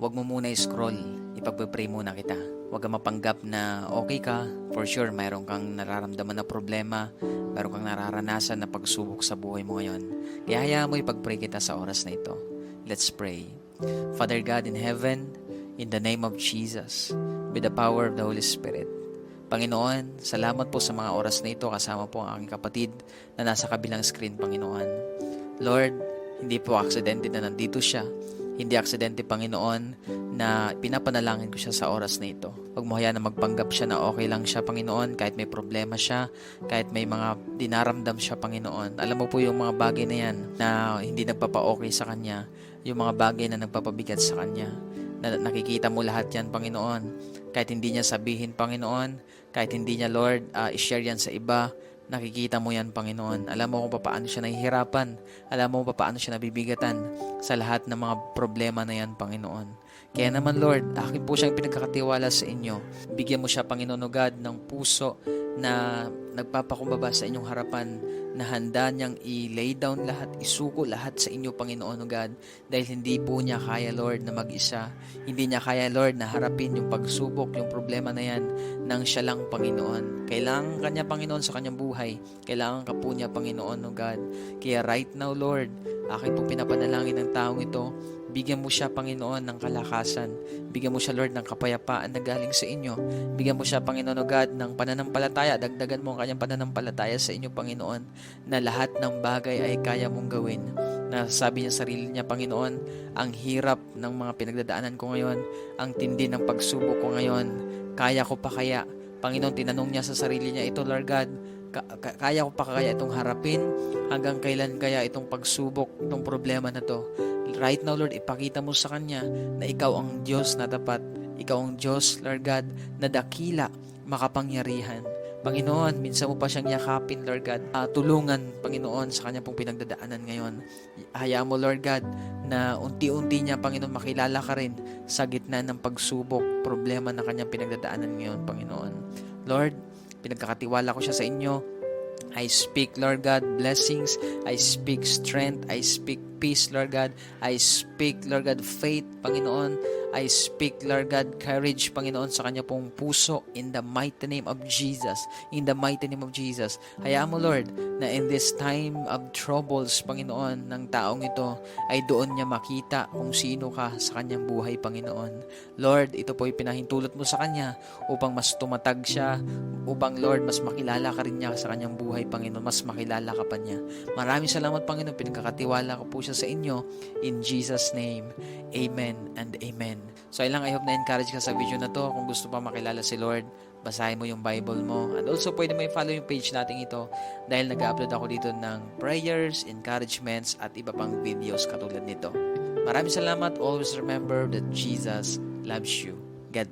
Huwag mo muna i-scroll. Ipagpe-pray muna kita. Huwag kang mapanggap na okay ka. For sure, mayroon kang nararamdaman na problema. Mayroon kang nararanasan na pagsubok sa buhay mo ngayon. Kaya hayaan mo ipag-pray kita sa oras na ito. Let's pray. Father God in heaven, in the name of Jesus, with the power of the Holy Spirit, Panginoon, salamat po sa mga oras na ito kasama po ang aking kapatid na nasa kabilang screen, Panginoon. Lord, hindi po aksidente na nandito siya. Hindi aksidente, Panginoon, na pinapanalangin ko siya sa oras na ito. Huwag mo hayaan na magpanggap siya na okay lang siya, Panginoon, kahit may problema siya, kahit may mga dinaramdam siya, Panginoon. Alam mo po yung mga bagay na yan na hindi nagpapa-okay sa kanya, yung mga bagay na nagpapabigat sa kanya. Na nakikita mo lahat yan, Panginoon. Kahit hindi niya sabihin, Panginoon, kahit hindi niya, Lord, i-share yan sa iba, nakikita mo yan, Panginoon. Alam mo kung paano siya nahihirapan. Alam mo kung paano siya nabibigatan sa lahat ng mga problema na yan, Panginoon. Kaya naman, Lord, akin po siyang pinagkakatiwala sa inyo. Bigyan mo siya, Panginoon o God, ng puso na nagpapakumbaba sa inyong harapan, na handa niyang i-lay down lahat, isuko lahat sa inyo, Panginoon o God, dahil hindi po niya kaya, Lord, na mag-isa. Hindi niya kaya, Lord, na harapin yung pagsubok, yung problema na yan, nang siya lang, Panginoon. Kailangan kanya, Panginoon, sa kanyang buhay. Kailangan ka po niya, Panginoon o God. Kaya right now, Lord, akin po pinapanalangin ng taong ito, bigyan mo siya, Panginoon, ng kalakasan. Bigyan mo siya, Lord, ng kapayapaan na galing sa inyo. Bigyan mo siya, Panginoon o God, ng pananampalataya. Dagdagan mo ang kanyang pananampalataya sa inyo, Panginoon, na lahat ng bagay ay kaya mong gawin. Na sabi niya sarili niya, Panginoon, ang hirap ng mga pinagdadaanan ko ngayon, ang tindi ng pagsubok ko ngayon, kaya ko pa kaya? Panginoon, tinanong niya sa sarili niya, ito, Lord God, kaya ko pa kaya itong harapin? Hanggang kailan kaya itong pagsubok, itong problema na to? Right now, Lord, ipakita mo sa kanya na ikaw ang Diyos na tapat. Ikaw ang Diyos, Lord God, na dakila, makapangyarihan. Panginoon, minsan mo pa siyang yakapin, Lord God. Tulungan, Panginoon, sa kanya pong pinagdadaanan ngayon. Hayaan mo, Lord God, na unti-unti niya, Panginoon, makilala ka rin sa gitna ng pagsubok, problema na kanyang pinagdadaanan ngayon, Panginoon. Lord, pinagkakatiwala ko siya sa inyo. I speak, Lord God, blessings. I speak strength. I speak peace, Lord God. I speak, Lord God, faith, Panginoon. I speak, Lord God, courage, Panginoon, sa kanya pong puso in the mighty name of Jesus. In the mighty name of Jesus. Hayaan mo, Lord, na in this time of troubles, Panginoon, ng taong ito, ay doon niya makita kung sino ka sa kanyang buhay, Panginoon. Lord, ito po ay pinahintulot mo sa kanya upang mas tumatag siya, upang, Lord, mas makilala ka rin niya sa kanyang buhay, Panginoon. Mas makilala ka pa niya. Maraming salamat, Panginoon. Pinagkakatiwala ko po siya sa inyo. In Jesus' name, amen and amen. So, I hope na-encourage ka sa video na to. Kung gusto pa makilala si Lord, basahin mo yung Bible mo. And also, pwede mo i-follow yung page natin ito dahil nag-upload ako dito ng prayers, encouragements, at iba pang videos katulad nito. Maraming salamat. Always remember that Jesus loves you. God bless.